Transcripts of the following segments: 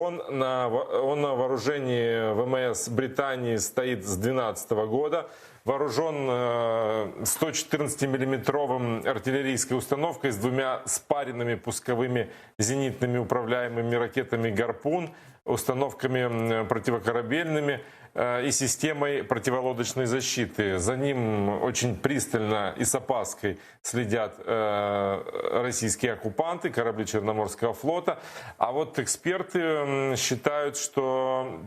Он на вооружении ВМС Британии стоит с 2012 года. Вооружен 114-миллиметровым артиллерийской установкой с двумя спаренными пусковыми зенитными управляемыми ракетами «Гарпун», установками противокорабельными и системой противолодочной защиты. За ним очень пристально и с опаской следят российские оккупанты, корабли Черноморского флота. А вот эксперты считают, что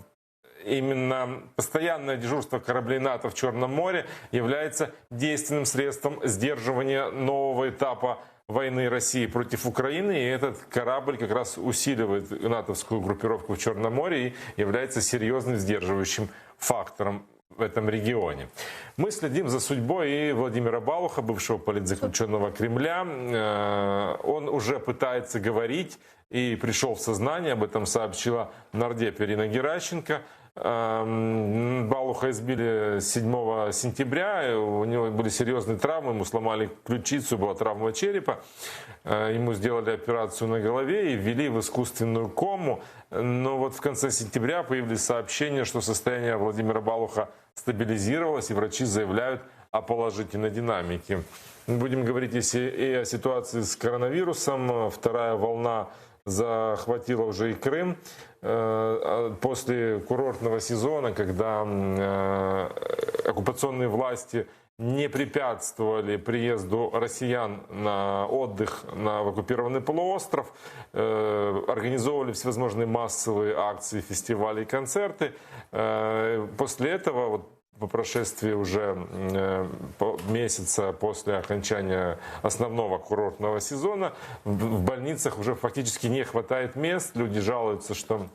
именно постоянное дежурство кораблей НАТО в Черном море является действенным средством сдерживания нового этапа войны России против Украины. И этот корабль как раз усиливает натовскую группировку в Черном море и является серьезным сдерживающим фактором в этом регионе. Мы следим за судьбой и Владимира Балуха, бывшего политзаключенного Кремля. Он уже пытается говорить и пришел в сознание, об этом сообщила нардеп Ирина Геращенко. Балуха избили 7 сентября, у него были серьезные травмы, ему сломали ключицу, была травма черепа, ему сделали операцию на голове и ввели в искусственную кому. Но вот в конце сентября появились сообщения, что состояние Владимира Балуха стабилизировалось, и врачи заявляют о положительной динамике. Мы будем говорить и о ситуации с коронавирусом. Вторая волна захватила уже и Крым. После курортного сезона, когда оккупационные власти не препятствовали приезду россиян на отдых в оккупированный полуостров, организовывали всевозможные массовые акции, фестивали и концерты. После этого, вот, по прошествии уже месяца после окончания основного курортного сезона, в больницах уже фактически не хватает мест. Люди жалуются, что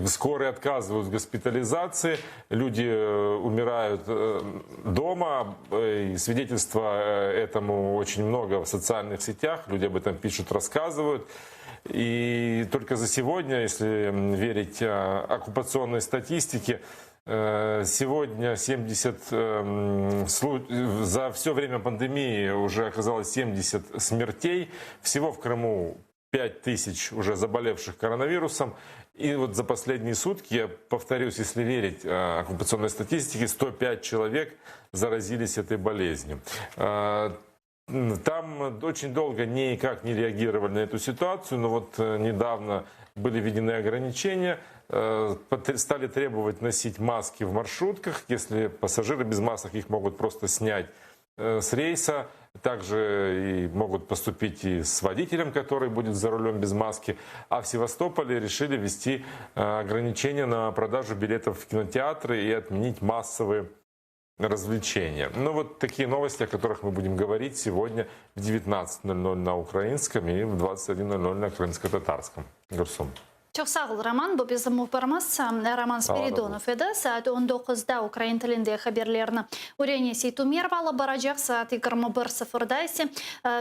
скорые отказывают в госпитализации, люди умирают дома, и свидетельства этому очень много в социальных сетях, люди об этом пишут, рассказывают. И только за сегодня, если верить оккупационной статистике, сегодня за все время пандемии уже оказалось 70 смертей. Всего в Крыму 5000 уже заболевших коронавирусом. И вот за последние сутки, я повторюсь, если верить оккупационной статистике, 105 человек заразились этой болезнью. Там очень долго никак не реагировали на эту ситуацию, но вот недавно были введены ограничения, стали требовать носить маски в маршрутках. Если пассажиры без масок, их могут просто снять с рейса. Также и могут поступить и с водителем, который будет за рулем без маски. А в Севастополе решили ввести ограничения на продажу билетов в кинотеатры и отменить массовые развлечения. Ну вот такие новости, о которых мы будем говорить сегодня в 19:00 на украинском и в 21:00 на крымско-татарском. Гурсум. Çok sağ ol Роман. Bu bizim muhbirimiz Роман Спиридонов edi. Saat 19'da Ukrayna tilinde haberlerini öğrenesi Tumerova alып baracak. Saat 21:00'da ise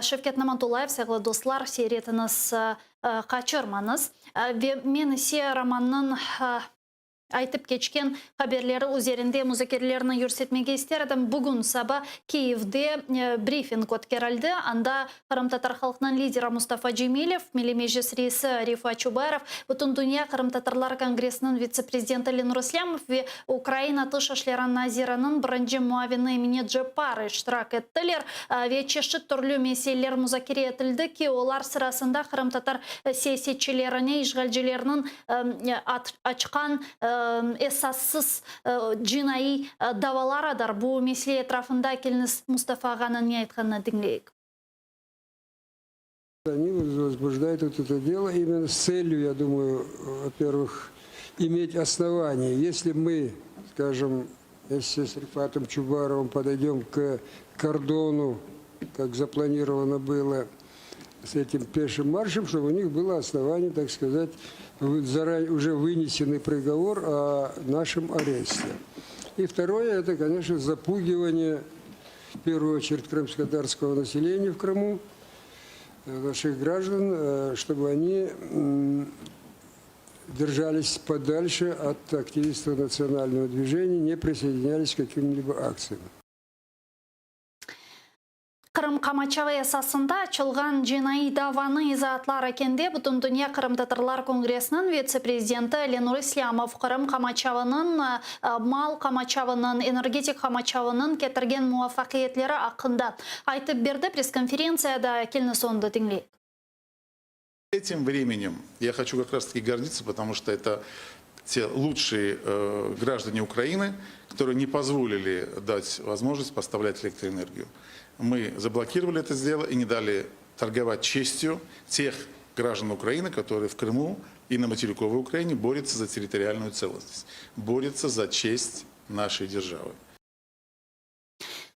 Şevket Намантулаев, sevgili dostlar, seyretiniz, kaçırmanız. Ve men ise Roman'ın айтып кечкен хаберлері üzerinde müzakerelerini yürütmege isterdim. Bugün sabah Kiev'de брифинг ötkərildi. Anda Kırım Tatar halkının lideri Mustafa Cemilov, Milli Meclis reisi Rifat Çubarov, Bütün Dünya Kırım Tatarlar Kongresi'nin vitse-prezidenti Elnur Islamov ve Ukrayna Tış İşleri Nazirinin birinci muavini Emine Cepari iştirak ettiler. Ve çeşit türlü meseleler müzakere edildi ki onlar sırasında Kırım Tatar siyasetçilerine, işgalcilerinin açıkan esassız cinayı davalarıdır. Bu mesele etrafında keliniz Mustafa Ağa'nın ne aytkanını dinleyik. Они возбуждают вот это дело именно с целью, я думаю, во-первых, иметь основания. Если мы, скажем, если с Рифатом Чубаровым подойдем к кордону, как запланировано было, с этим пешим маршем, чтобы у них было основание, так сказать, заранее уже вынесенный приговор о нашем аресте. И второе, это, конечно, запугивание, в первую очередь, крымско-татарского населения в Крыму, наших граждан, чтобы они держались подальше от активистов национального движения, не присоединялись к каким-либо акциям. Kırım Kamachava esasında açılgan jinayi davanın izahatlar ekende Bütün Dünya Kırım Tatarlar Kongresi'nin vitse-prezidenti Lenur İslamov Kırım Kamachava'nın mal Kamachava'nın energetik Kamachava'nın ketirgen muvaffakiyetleri hakkında aytıp berdi press-konferensiyada kelini sonunda dinleyik. Этим временем я хочу как раз-таки гордиться, потому что это те лучшие граждане Украины, которые не позволили дать возможность поставлять электроэнергию. Мы заблокировали это дело и не дали торговать честью тех граждан Украины, которые в Крыму и на материковой Украине борются за территориальную целостность, борются за честь нашей державы.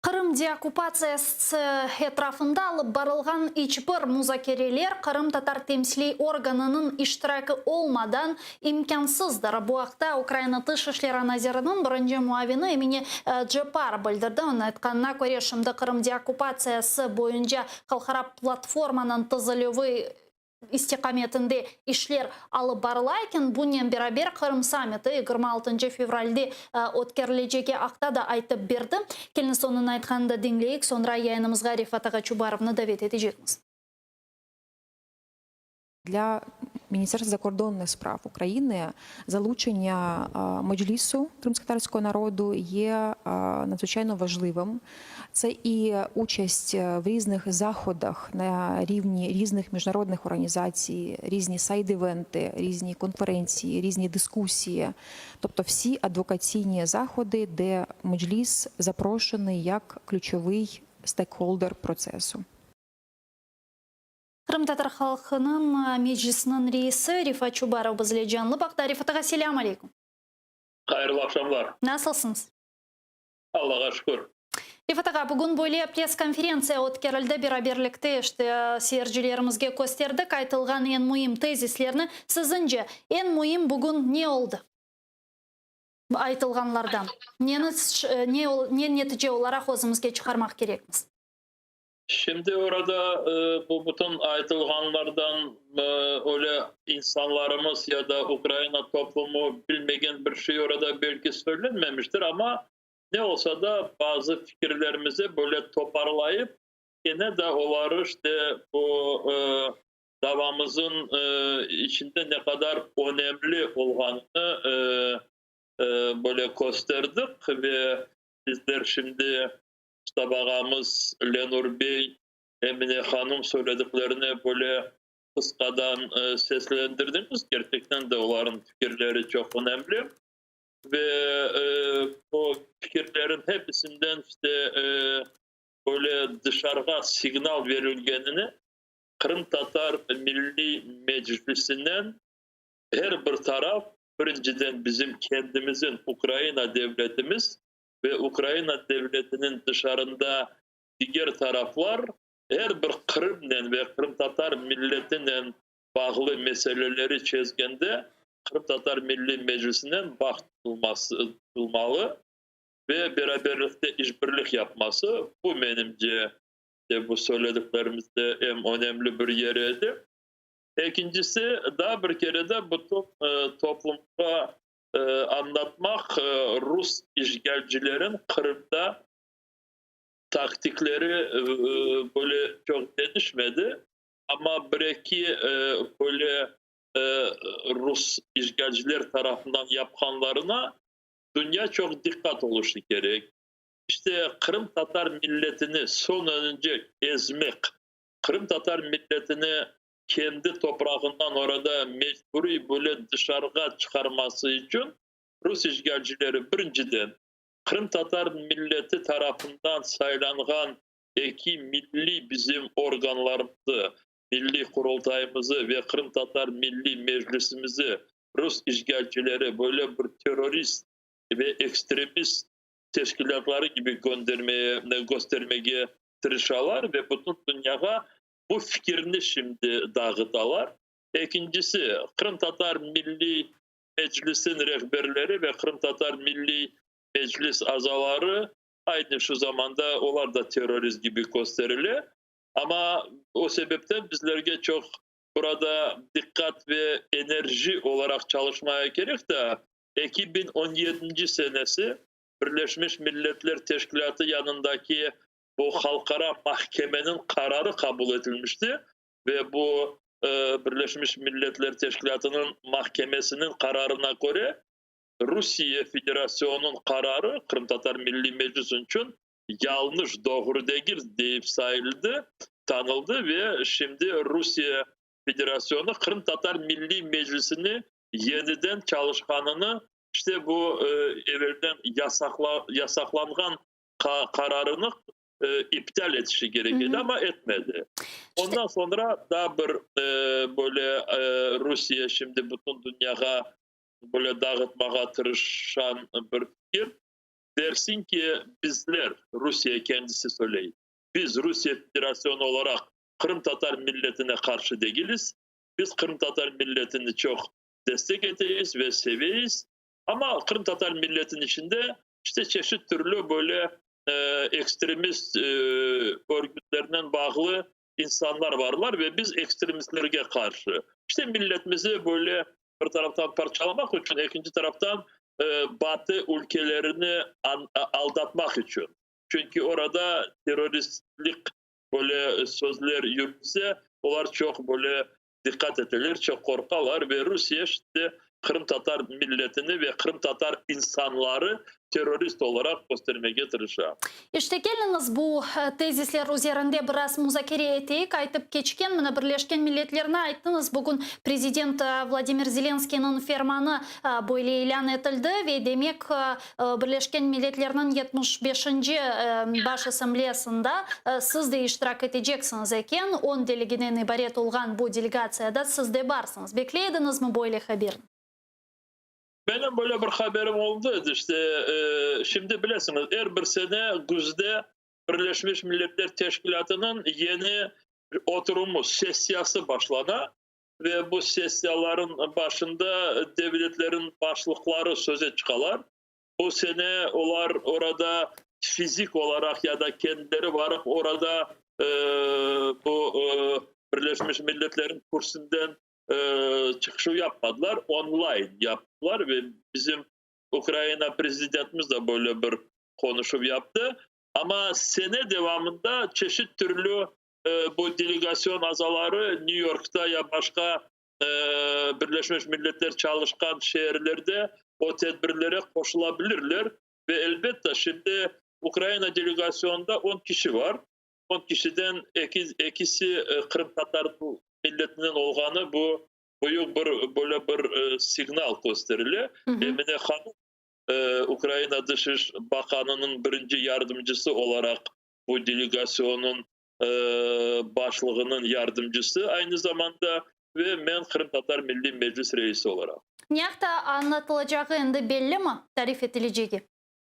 Kırım deokupasiyası etrafında alıp barılgan içbir muzakereler Kırım Tatar temsili organının iştirakı olmadan imkansızdır. Bu haqda Ukrayna Dışişleri Nazirinin birinci muavini Emine Cepar bildirdi. Onun aytkanına göre şimdi Kırım deokupasiyası boyunca Halkara platformanın tızılövi istikametinde işler alıp barılayken bununla beraber Kırım Samiti 26 fevralde ötkerileceki haqda da aytıp berdi. Kelini sonun aytkanında dinleyik, sonra yayınımızga Rifat Ağa Чубаровны davet edeceğiz. Для Міністерства закордонних справ України залучення Меджлісу кримськотатарського народу є надзвичайно важливим. Це і участь в різних заходах на рівні різних міжнародних організацій, різні сайд-івенти, різні конференції, різні дискусії. Тобто всі адвокаційні заходи, де Меджліс запрошений як ключовий стейкхолдер процесу. Kırım Tatar halkının meclisinin reisi Rifat Çubarov bizle canlı bakta. Rifat Ağa selamun aleyküm. Hayırlı akşamlar. Nasılsınız? Allah'a şükür. Rifat Ağa, bugün böyle press-konferensiya ötkerildi. Beraberlikte seyircilerimizge gösterdik. Aytılgan en mühim tezislerini. Sizince en mühim bugün ne oldu? Aytılganlardan. Ne netice olarak özümüzge çıkarmak gerekmiz? Şimdi orada bu bütün aytılganlardan öyle insanlarımız ya da Ukrayna toplumu bilmegen bir şey orada belki söylenmemiştir ama ne olsa da bazı fikirlerimizi böyle toparlayıp yine de onları işte bu davamızın içinde ne kadar önemli olduğunu böyle gösterdik ve bizler şimdi Mustafa Lenur Bey, Emine Hanım söylediklerini böyle kıskadan seslendirdiniz. Gerçekten de onların fikirleri çok önemli. Ve bu fikirlerin hepsinden işte böyle dışarıya signal verilgenini Kırım Tatar Milli Meclisi'nden her bir taraf birinciden bizim kendimizin Ukrayna devletimiz ve Ukrayna devletinin dışarında diğer taraflar her bir Kırım'la ve Kırım Tatar milletiyle bağlı meseleleri çözgende Kırım Tatar Milli Meclisi'nden bakılmalı ve beraberlikte işbirlik yapması bu benimce de bu söylediklerimizde en önemli bir yeriydi. İkincisi daha bir kere de bütün toplumda anlatmak Rus işgalcilerin Kırım'da taktikleri böyle çok değişmedi. Ama belki böyle Rus işgalciler tarafından yapılanlarına dünya çok dikkat oluşu gerek. İşte Kırım Tatar milletini son önce ezmek, Kırım Tatar milletini kendi toprağından orada mecburi böyle dışarıya çıkarması için Rus işgalcileri birinciden Kırım Tatar milleti tarafından sayılanan iki milli bizim organlarımızı, milli kurultayımızı ve Kırım Tatar Milli Meclisimizi Rus işgalcileri böyle bir terörist ve ekstremist teşkilatları gibi göstermeye tırışalar ve bütün dünyaya bu fikrini şimdi dağıtalar. İkincisi Kırım Tatar Milli Meclis'in rehberleri ve Kırım Tatar Milli Meclis azaları aynı şu zamanda onlar da terörist gibi gösteriliyor. Ama o sebepten bizlerge çok burada dikkat ve enerji olarak çalışmaya gerek de 2017 senesi Birleşmiş Milletler Teşkilatı yanındaki bu halkara mahkemenin kararı kabul edilmişti ve bu Birleşmiş Milletler Teşkilatı'nın mahkemesinin kararına göre Rusya Federasyonu'nun kararı Kırım Tatar Milli Meclisi için yanlış, doğru değil deyip sayıldı, tanıldı ve şimdi Rusya Federasyonu Kırım Tatar Milli Meclisi'ni yeniden çalışkanını işte bu evvelden yasaklanan kararını iptal etişi gerekirdi ama etmedi. Ondan sonra daha bir böyle Rusya şimdi bütün dünyaya böyle dağıtmaya tırışan bir fikir. Dersin ki bizler, Rusya kendisi söyleyin, biz Rusya Federasyonu olarak Kırım Tatar milletine karşı değiliz. Biz Kırım Tatar milletini çok destek edeceğiz ve seviyoruz. Ama Kırım Tatar milletin içinde işte çeşit türlü böyle ekstremist örgütlerine bağlı insanlar varlar ve biz ekstremistlerine karşı işte milletimizi böyle bir taraftan parçalamak için, ikinci taraftan Batı ülkelerini aldatmak için. Çünkü orada teröristlik böyle sözler yürütse onlar çok böyle dikkat edilir, çok korkarlar ve Rusya işte Kırım Tatar milletini ve Kırım Tatar insanları terörist olarak göstermeye tırışıyor. İşte geliniz bu tezisler üzerinde biraz müzakere ettik. Aytıp geçken mine Birleşken Milletlerine ayttınız. Bugün Prezident Vladimir Zelenskiy'nin fermanı böyle ilan etildi ve demek Birleşken Milletler'in 75. Baş Asambleyasında siz de iştirak edeceksiniz eken 10 delegeden ibaret olgan bu delegasyada siz de barsınız. Bekleydiniz mi böyle haberini? Benim böyle bir haberim oldu. İşte şimdi bilirsiniz her bir sene güzde Birleşmiş Milletler Teşkilatı'nın yeni oturumu, sesiyası başlana ve bu sesiyaların başında devletlerin başlıkları söze çıkarlar. Bu sene onlar orada fizik olarak ya da kendileri varıp orada bu Birleşmiş Milletler'in kursundan çıkışı yapmadılar, online yaptılar ve bizim Ukrayna prezidentimiz de böyle bir konuşup yaptı. Ama sene devamında çeşit türlü bu delegasyon azaları New York'ta ya başka Birleşmiş Milletler çalışkan şehirlerde o tedbirlere koşulabilirler ve elbette şimdi Ukrayna delegasyonunda 10 kişi var. 10 kişiden ikisi Kırım Tatar milletinin olganı bu büyük bir böyle bir signal gösterili. Emine Hanım Ukrayna Dışişleri Bakanı'nın birinci yardımcısı olarak bu delegasyonun başlığının yardımcısı aynı zamanda ve ben Kırım Tatar Milli Meclis Reisi olarak. Niyakta anlatılacağı indi belli mi? Tarif edileceği.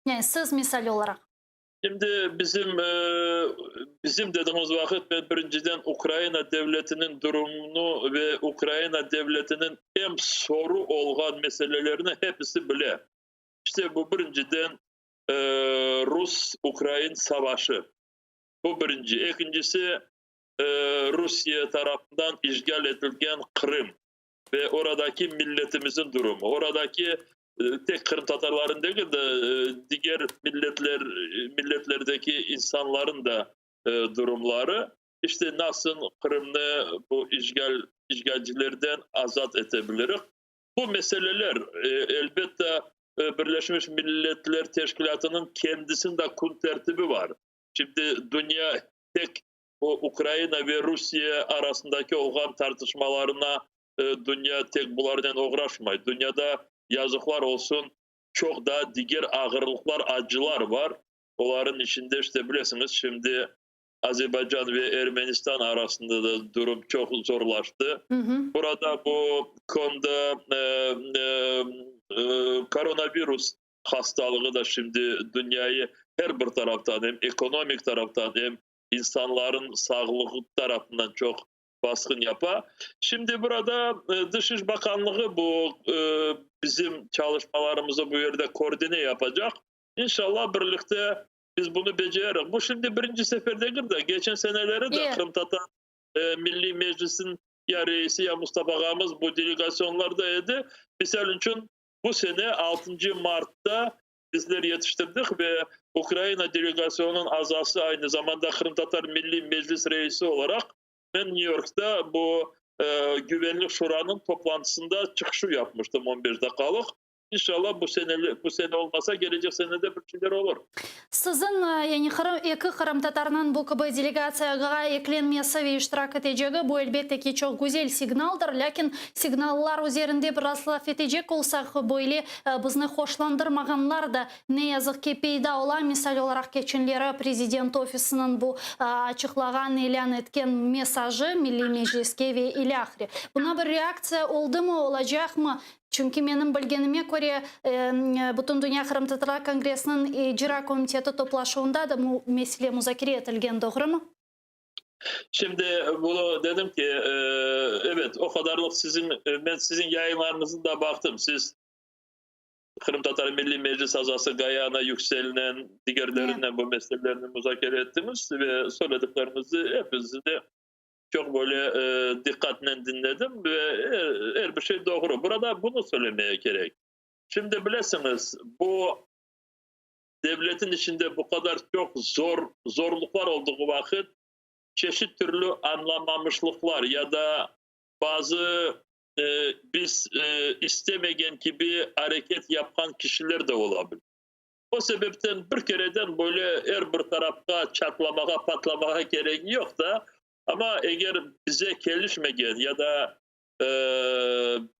Yani siz misal olarak. Şimdi bizim dediğimiz vakit ben birinciden Ukrayna devletinin durumunu ve Ukrayna devletinin en soru olgan meselelerini hepsi bile. İşte bu birinciden Rus-Ukrayna savaşı. Bu birinci. İkincisi Rusya tarafından işgal edilen Kırım ve oradaki milletimizin durumu. Oradaki tek Kırım Tatarların değil de diğer milletlerdeki insanların da durumları. İşte nasıl Kırım'ı bu işgalcilerden azat edebiliriz. Bu meseleler elbette Birleşmiş Milletler Teşkilatı'nın kendisinde kun tertibi var. Şimdi dünya tek o Ukrayna ve Rusya arasındaki olan tartışmalarına dünya tek bunlardan uğraşmıyor. Dünyada yazıklar olsun çok da diğer ağırlıklar, acılar var. Onların içinde işte bilirsiniz şimdi Azerbaycan ve Ermenistan arasında da durum çok zorlaştı. Burada bu konuda koronavirüs hastalığı da şimdi dünyayı her bir taraftan hem ekonomik taraftan hem insanların sağlığı tarafından çok baskın yapar. Şimdi burada Dışişleri Bakanlığı bu bizim çalışmalarımızı bu yerde koordine yapacak. İnşallah birlikte biz bunu beceririz. Bu şimdi birinci sefer değil de geçen seneleri de Kırım Tatar Milli Meclis'in ya reisi ya Mustafa Ağamız bu delegasyonlardaydı. Misal için bu sene 6. Mart'ta bizler yetiştirdik ve Ukrayna delegasyonunun azası, aynı zamanda Kırım Tatar Milli Meclis Reisi olarak ben New York'ta bu Güvenlik Şura'nın toplantısında çıkışı yapmıştım 15 dakikalık. İnşallah bu sene olmasa gelecek senede bir şeyler olur. Sizin yani iki Kırım Tatarının bu gibi delegatsiyaga eklenmesi ve iştirak edeceği bu elbette ki çok güzel signaldır. Lakin signallar üzerinde biraz laf edecek olsak böyle bizni hoşlandırmaganlar da ne yazık ki peyda olan, misal olarak geçenlere Prezident Ofisi'nin bu açıklagan, ilan etken mesajı Milli Meclis'e ve ilahri. Buna bir reaksiya oldu mu, olacak mı? Çünkü benim bilgenime göre bütün Dünya Kırım Tatar Kongresi'nin icra komiteti toplaşığında da bu mesele müzakere edilgen, doğru mu? Şimdi bunu dedim ki evet, o kadarlık ben sizin yayınlarınızı da baktım. Siz Kırım Tatar Milli Meclis azası Gayana Yüksel'le diğerlerine bu meselelerini müzakere ettiniz ve söylediklerinizi hepinizi de çok böyle dikkatle dinledim ve her bir şey doğru. Burada bunu söylemeye gerek. Şimdi bilirsiniz, bu devletin içinde bu kadar çok zorluklar olduğu vakit çeşit türlü anlamamışlıklar ya da bazı biz istemeyen gibi hareket yapan kişiler de olabilir. O sebepten bir kereden böyle her bir tarafta çatlamaya, patlamaya gerek yok da, ama eğer bize gelişmeyen ya da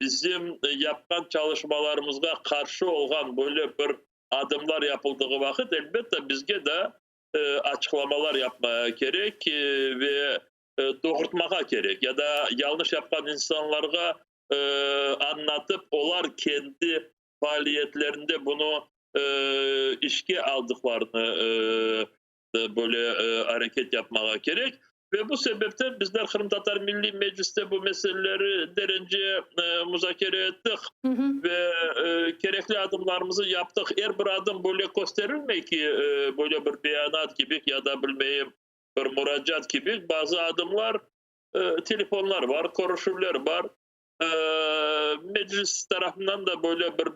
bizim yapkan çalışmalarımıza karşı olan böyle bir adımlar yapıldığı vakit elbette bizge de açıklamalar yapmaya gerek ve doğrultmaya gerek ya da yanlış yapan insanlara anlatıp onlar kendi faaliyetlerinde bunu işe aldıklarını böyle hareket yapmaya gerek. Ve bu sebepten bizler Kırım Tatar Milli Meclis'te bu meseleleri derince müzakere ettik ve gerekli adımlarımızı yaptık. Her bir adım böyle gösterilmiyor ki böyle bir beyanat gibi ya da bilmeyeyim bir müracaat gibi. Bazı adımlar, telefonlar var, konuşmalar var. Meclis tarafından da böyle bir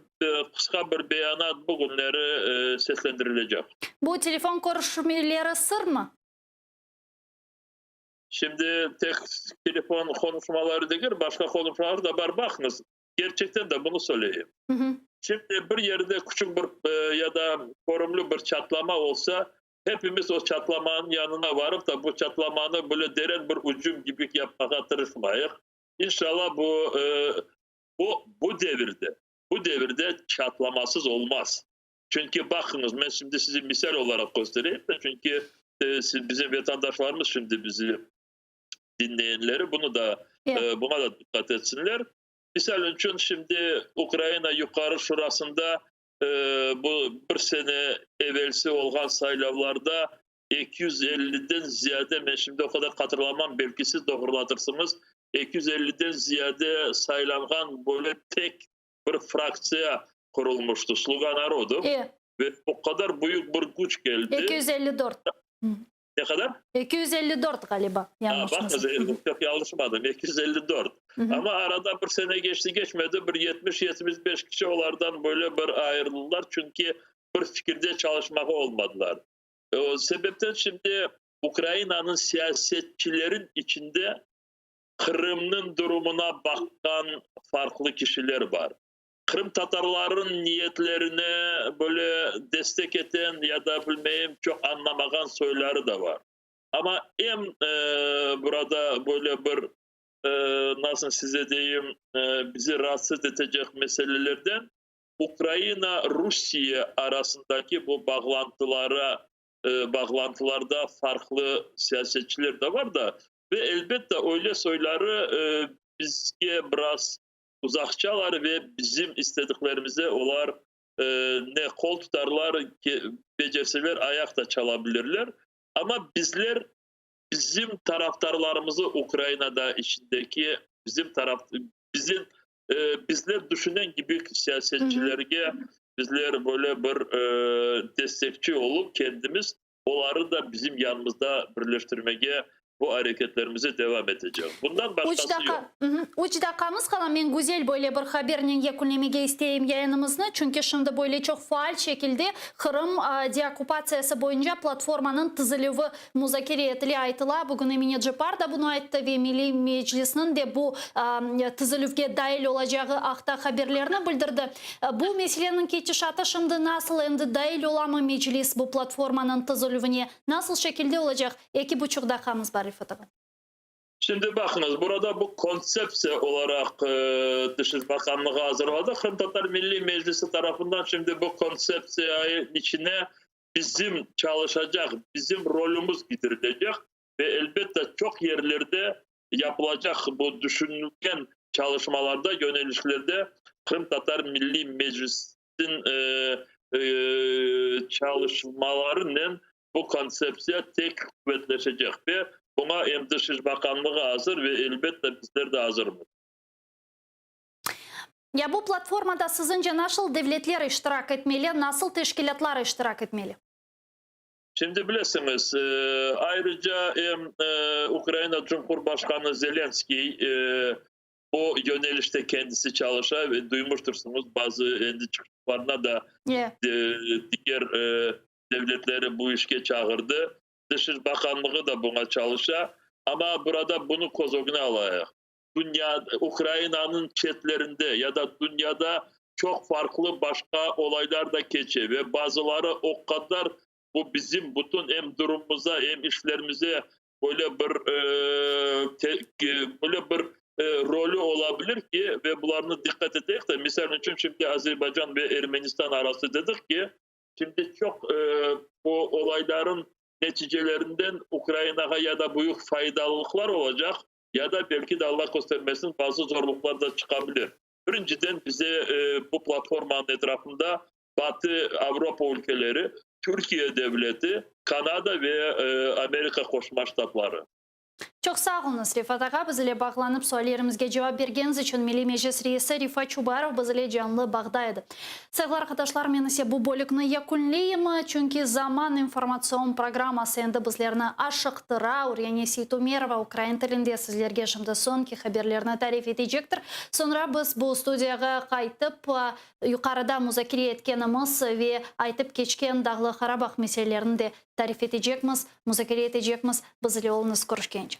kısa bir beyanat bugünleri seslendirilecek. Bu telefon görüşmeleri sır mı? Şimdi tek telefon konuşmaları değil, başka konuşmalar da var. Bakınız, gerçekten de bunu söyleyeyim. Şimdi bir yerde küçük bir ya da sorumlu bir çatlama olsa hepimiz o çatlamanın yanına varıp da bu çatlamanı böyle derin bir ucum gibi yapmaya tırışmayız. İnşallah bu devirde çatlamasız olmaz. Çünkü bakınız, ben şimdi sizi misal olarak göstereyim de, çünkü bizim vatandaşlarımız şimdi bizi dinleyenleri buna da dikkat etsinler. Misal için şimdi Ukrayna Yukarı Şurası'nda bu bir sene evvelsi olan saylavlarda 250'den ziyade, ben şimdi o kadar hatırlamam, belki siz doğrulatırsınız, 250'den ziyade sayılan böyle tek bir fraksiya kurulmuştu, Sluga Narodu. Ve o kadar büyük bir güç geldi. 254. Ne kadar? 254 galiba. Bakın, çok yanlışmadım. 254. Ama arada bir sene geçmedi. Bir 70-75 kişi onlardan böyle bir ayrıldılar. Çünkü bir fikirde çalışmaya olmadılar. O sebepten şimdi Ukrayna'nın siyasetçilerin içinde Kırım'ın durumuna bakan farklı kişiler var. Kırım Tatarların niyetlerine böyle destek eden ya da bilmeyeyim çok anlamayan söyleri de var. Ama burada böyle bir nasıl size diyeyim bizi rahatsız edecek meselelerden Ukrayna-Rusya arasındaki bu bağlantılarda farklı siyasetçiler de var da ve elbette öyle söyleri bizge biraz uzakçalar ve bizim istediklerimize onlar ne kol tutarlar, becerseler ayak da çalabilirler. Ama bizim taraftarlarımızı Ukrayna'da içindeki bizler düşünen gibi siyasetçilerge bizler böyle bir destekçi olup kendimiz onları da bizim yanımızda birleştirmeye bu hareketlerimize devam edeceğiz. Bundan başkası yok. Uç dakikamız kalan ben güzel böyle bir haberin yakınlamayı isteyeyim yayınımızı. Çünkü şimdi böyle çok faal şekilde Kırım deokupasiyası boyunca platformanın tızılığı müzakere etili aytıla. Bugün Emine Cipar da bunu ayttı ve Milli Meclisi'nin de bu tızılığa dahil olacağı akta haberlerini bildirdi. Bu meselenin geçişatı şimdi nasıl endi dahil olamı meclis bu platformanın tızılığına nasıl şekilde olacak? 2,5 dakikamız var Rifat Ağa. Şimdi bakınız burada bu konsepsiye olarak Dışişleri Bakanlığı hazırladı. Kırım Tatar Milli Meclisi tarafından şimdi bu konsepsiyenin içine bizim çalışacak, bizim rolümüz gidirilecek ve elbette çok yerlerde yapılacak bu düşünülgen çalışmalarda, yönelişlerde Kırım Tatar Milli Meclisi'nin çalışmalarının bu konsepsiye tek kuvvetleşecek ve buna hem Dışişleri Bakanlığı hazır ve elbette bizler de hazırız. Ya bu platformada sizce nasıl devletler iştirak etmeli, nasıl teşkilatlar iştirak etmeli? Şimdi bilirsiniz ayrıca Ukrayna Cumhurbaşkanı Zelenski bu yönelişte kendisi çalışıyor ve duymuştursunuz bazı çıkışlarına da diğer devletleri bu işe çağırdı. Dışişleri Bakanlığı da buna çalışıyor ama burada bunu kozoguna alıyor. Dünya, Ukrayna'nın chatlerinde ya da dünyada çok farklı başka olaylar da geçiyor ve bazıları o kadar bu bizim bütün hem durumumuza hem işlerimize böyle bir rolü olabilir ki ve bunlarına dikkat edecek de misal için şimdi Azerbaycan ve Ermenistan arası dedik ki şimdi çok bu olayların neticelerinden Ukrayna'ya ya da büyük faydalıklar olacak ya da belki de Allah göstermesin bazı zorluklar da çıkabilir. Birinciden bize bu platformanın etrafında Batı Avrupa ülkeleri, Türkiye devleti, Kanada ve Amerika Koşma Ştatları. Çok sağ olunuz Rifat Ağa. Bizle bağlanıp sorularımızga cevap vergeniz için Milli Meclis Reisi Rifat Çubarov bizle canlı bağdaydı. Sevgili arkadaşlar, men ise bu bölükni yakunlayayım. Çünkü Zaman informasyon programması endi bizlerini aşıqtıra. Uryanesi Tumerova Ukrayn tilinde sizlerge şimdi sonki haberlerini tarif edecektir. Sonra biz bu studiyaga qaytıp yukarıda müzakere etkenimiz ve aytıp geçken Dağlı Qarabağ meselelerini de tarif edecekmiz, müzakere edecekmiz. Bizle olunuz görüşkence.